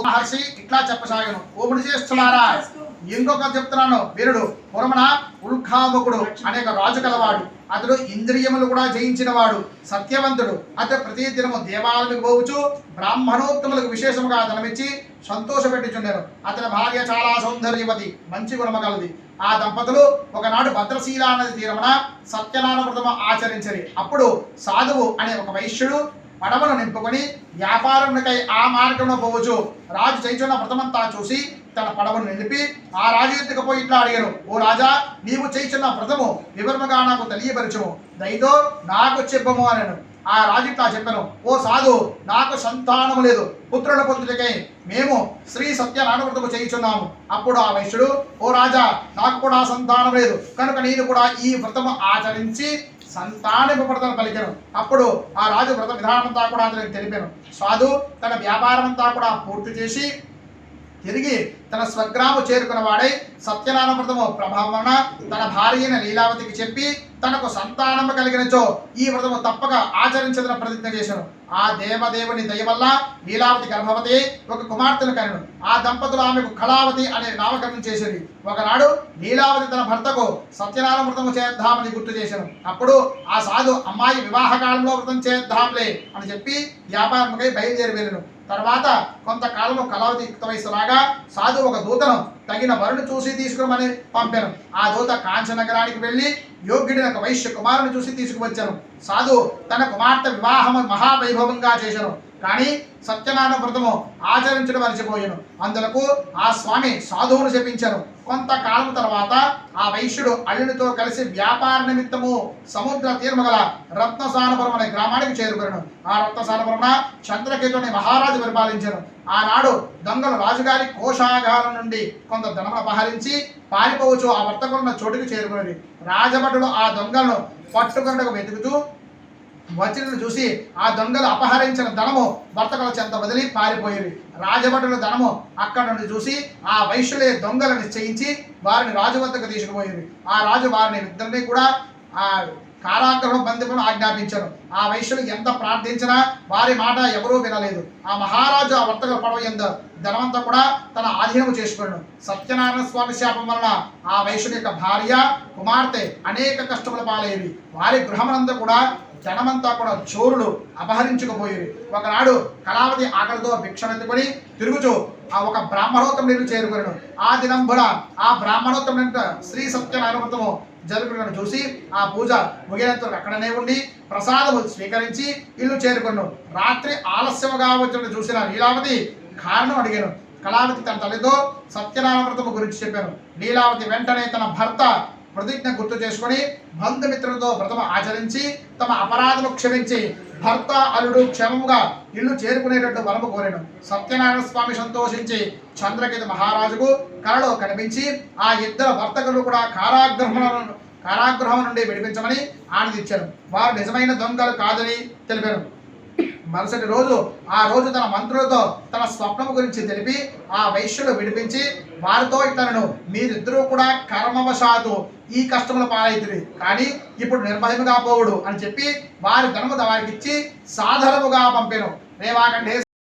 మహర్షి ఇట్లా చెప్పసాగను. ఓ మునిశ్రేష్ఠులారా, ఇంకొక చెప్తున్నాను. వీరుడు పూర్వమున ఉల్కాముకుడు అనేక రాజు కలవాడు. అతడు ఇంద్రియములు కూడా జయించిన వాడు, సత్యవంతుడు. అతడు ప్రతి దినము దేవాలయకు పోవచ్చు బ్రాహ్మణోత్తములకు విశేషముగా ధనమిచ్చి సంతోషపెట్టుచుండెను. అతని భార్య చాలా సౌందర్యవతి, మంచి గుణము కలది. ఆ దంపతులు ఒకనాడు భద్రశీల నది తీరమున సత్యనారాయణ వ్రతము ఆచరించరి. అప్పుడు సాధువు అనే ఒక వైశ్యుడు పడవను నింపుకొని వ్యాపారమునికై ఆ మార్గంలో పోవచ్చు. రాజు చేయుచున్న వ్రతమంతా చూసి తన పడవను నిలిపి ఆ రాజు ఎత్తుకు పోయి ఇట్లా అడిగాను. ఓ రాజా, నీవు చేయుచున్న వ్రతము వివరముగా నాకు తెలియపరచుము, దయతో నాకు చెప్పము అనను. ఆ రాజు ఇట్లా చెప్పాను. ఓ సాధు, నాకు సంతానము లేదు, పుత్రుల పొందుటకై మేము శ్రీ సత్యనారాయణ వ్రతము చేయుచున్నాము. అప్పుడు ఆ వైశ్యుడు, ఓ రాజా, నాకు కూడా సంతానం లేదు, కనుక నేను కూడా ఈ వ్రతము ఆచరించి సంతానింపబడతాను పలికాను. అప్పుడు ఆ రాజు వ్రత విధానమంతా కూడా అతనికి తెలిపాను. సాధు తన వ్యాపారమంతా కూడా పూర్తి చేసి తిరిగి తన స్వగ్రాము చేరుకున్న వాడై సత్యనారాయణ వ్రతము ప్రభావమున తన భార్య లీలావతికి చెప్పి తనకు సంతానము కలిగినచో ఈ వ్రతము తప్పక ఆచరించదని ప్రతిజ్ఞ చేశాను. ఆ దేవదేవుని దయ వల్ల లీలావతి గర్భవతి ఒక కుమార్తెను కనెను. ఆ దంపతులు ఆమెకు కళావతి అనే నామకరణం చేసేది. ఒకనాడు లీలావతి తన భర్తకు సత్యనారాయణ వ్రతము చేద్దామని గుర్తు చేశాను. అప్పుడు ఆ సాధు, అమ్మాయి వివాహ కాలంలో వ్రతం చేద్దాంలే అని చెప్పి వ్యాపారముకై బయలుదేరి వెళ్ళను. తర్వాత కొంతకాలము కళావతి యుక్త వయసు రాగా సాధు ఒక దూతను తగిన వరుని చూసి తీసుకురమని పంపాను. ఆ దూత కాంచనగరానికి వెళ్ళి యోగ్యుడిని ఒక వైశ్య కుమారుని చూసి తీసుకువచ్చాను. సాధు తన కుమార్తె వివాహము మహావైభవంగా చేశాను, కానీ సత్యనారాయణ వ్రతము ఆచరించడం మరిచిపోయాను. అందులకు ఆ స్వామి సాధువును శపించాను. కొంతకాలం తర్వాత ఆ వైశ్యుడు అల్లునితో కలిసి వ్యాపార నిమిత్తము సముద్ర తీరము గల రత్నసానపురం అనే గ్రామానికి చేరుకున్నాను. ఆ రత్నసానపురమున చంద్రకేతుని మహారాజు పరిపాలించాను. ఆనాడు దొంగలు రాజుగారి కోశాగారం నుండి కొంత ధనమును అపహరించి పారిపోవచ్చు ఆ వర్తకులున్న చోటుకు చేరుకున్నది. రాజభటులు ఆ దొంగలను పట్టుకున్నకు వెతుకుతూ వచ్చినను చూసి ఆ దొంగలు అపహరించిన ధనము వర్తకుల చెంత వదిలి పారిపోయేది. రాజభటుల ధనము అక్కడ నుండి చూసి ఆ వైశ్యులే దొంగలను నిశ్చయించి వారిని రాజు వద్దకు తీసుకుపోయేది. ఆ రాజు వారిని ఇద్దరిని కూడా ఆ కారాగృహ బంధింపును ఆజ్ఞాపించారు. ఆ వైశ్యులు ఎంత ప్రార్థించినా వారి మాట ఎవరూ వినలేదు. ఆ మహారాజు ఆ వర్తకుల పడవ యంద ధనమంతా కూడా తన ఆధీనము చేసుకున్నాడు. సత్యనారాయణ స్వామి శాపం వలన ఆ వైశ్యుడి యొక్క భార్య కుమార్తె అనేక కష్టముల పాలయ్యేవి. వారి గృహమంతా కూడా జనమంతా కూడా చోరులు అపహరించుకుపోయేవి. ఒకనాడు కళావతి ఆకలితో భిక్షమెత్తుకొని తిరుగుచూ ఆ ఒక బ్రాహ్మణోత్తముడిని చేరుకున్నాడు. ఆ దినంబున ఆ బ్రాహ్మణోత్తముడి శ్రీ సత్యనారాయణ వ్రతము జరుగుతున్న చూసి ఆ పూజ ముగినంత అక్కడనే ఉండి ప్రసాదము స్వీకరించి ఇల్లు చేరుకున్నాను. రాత్రి ఆలస్యముగా వచ్చిన చూసిన లీలావతి కారణం అడిగాను. కళావతి తన తల్లితో సత్యనారాయణ వ్రతము గురించి చెప్పాను. లీలావతి వెంటనే తన భర్త ప్రతిజ్ఞ గుర్తు చేసుకుని బంధుమిత్రులతో వ్రతము ఆచరించి తమ అపరాధము క్షమించి భర్త అల్లుడు క్షేమముగా ఇల్లు చేరుకునేటట్టు వరము కోరాను. సత్యనారాయణ స్వామి సంతోషించి చంద్రకేతు మహారాజుకు కలలో కనిపించి ఆ ఇద్దరు వర్తకులు కూడా కారాగృహం నుండి విడిపించమని ఆనందించారు. వారు నిజమైన దొంగలు కాదని తెలిపారు. మరుసటి రోజు ఆ రోజు తన మంత్రులతో తన స్వప్నము గురించి తెలిపి ఆ వైశ్యులు విడిపించి వారితో ఇతను, మీరిద్దరూ కూడా కర్మవశాతు ఈ కష్టముల పాలైతుంది, కానీ ఇప్పుడు నిర్భయముగా పోవుడు అని చెప్పి వారి ధనము వారికి ఇచ్చి సాధనముగా పంపాను. రేవాకండే